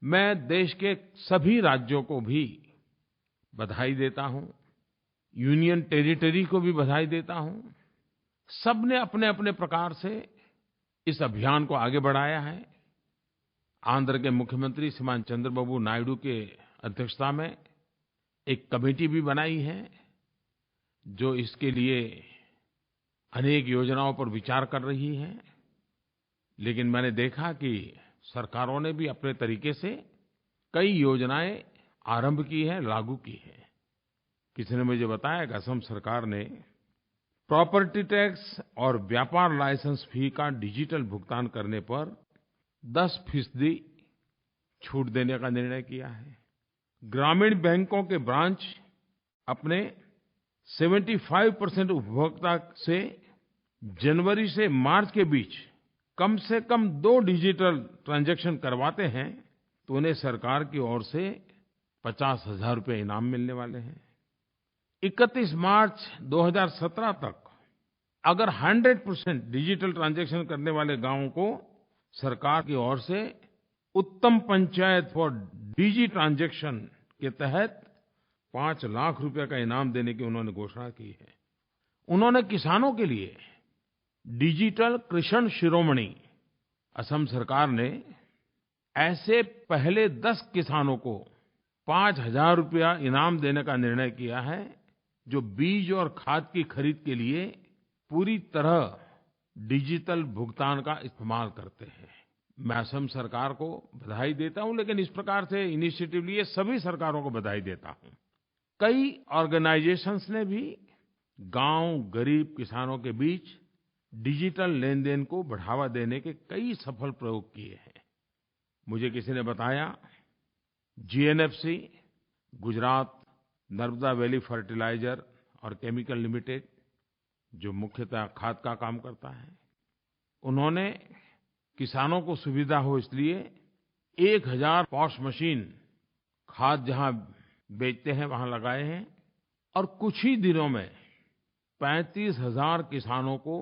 मैं देश के सभी राज्यों को भी बधाई देता हूँ, यूनियन टेरिटरी को भी बधाई देता हूँ। सबने अपनेअपने प्रकार से इस अभियान को आगे बढ़ाया है। आंध्र के मुख्यमंत्री श्रीमान चंद्रबाबू नायडू के अध्यक्षता में एक कमेटी भी बनाई है, जो इसके लिए अनेक योजनाओं पर विचार कर रही है। लेकिन मैंने देखा कि सरकारों ने भी अपने तरीक़े से कई योजनाएँ आरंभ की हैं, लागू की हैं। किसी ने मुझे बताया कि असम सरकार ने प्रॉपर्टी टैक्स और व्यापार लाइसेंस फी का डिजिटल भुगतान करने पर 10% छूट देने का निर्णय किया है। ग्रामीण बैंकों के ब्रांच अपने 75% उपभोक्ता से जनवरी से मार्च के बीच कम से कम 2 डिजिटल ट्रांजैक्शन करवाते हैं तो उन्हें सरकार की ओर से 50,000 रुपये इनाम मिलने वाले हैं। 31 मार्च 2017 तक अगर 100% डिजिटल ट्रांजैक्शन करने वाले गाँवों को सरकार की ओर से उत्तम पंचायत फॉर डिजी ट्रांजैक्शन के तहत 5 लाख रुपये का इनाम देने की उन्होंने घोषणा की है। उन्होंने किसानों के लिए डिजिटल कृषक शिरोमणि, असम सरकार ने ऐसे पहले 10 किसानों को 5,000 रुपया इनाम देने का निर्णय किया है, जो बीज और खाद की खरीद के लिए पूरी तरह डिजिटल भुगतान का इस्तेमाल करते हैं। मैं असम सरकार को बधाई देता हूँ, लेकिन इस प्रकार से इनिशिएटिव लिए सभी सरकारों को बधाई देता हूँ। कई ऑर्गेनाइजेशंस ने भी गाँव गरीब किसानों के बीच डिजिटल लेनदेन को बढ़ावा देने के कई सफल प्रयोग किए हैं। मुझे किसी ने बताया GNFC, Gujarat Narmada valley fertiliser और केमिकल लिमिटेड, जो मुख्यतः खाद का काम करता है, उन्होंने किसानों को सुविधा हो इसलिए 1000 पॉश मशीन खाद जहाँ बेचते हैं वहाँ लगाए हैं और कुछ ही दिनों में 35,000 किसानों को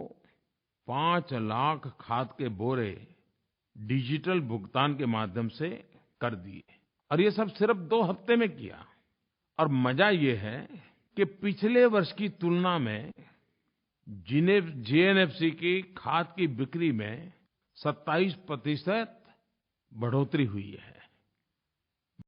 5 लाख खाद के बोरे डिजिटल भुगतान के माध्यम से कर दिए। और ये सब सिर्फ 2 हफ्ते में किया। और मज़ा ये है कि पिछले वर्ष की तुलना में जीएनएफसी की खाद की बिक्री में 27% बढ़ोतरी हुई है।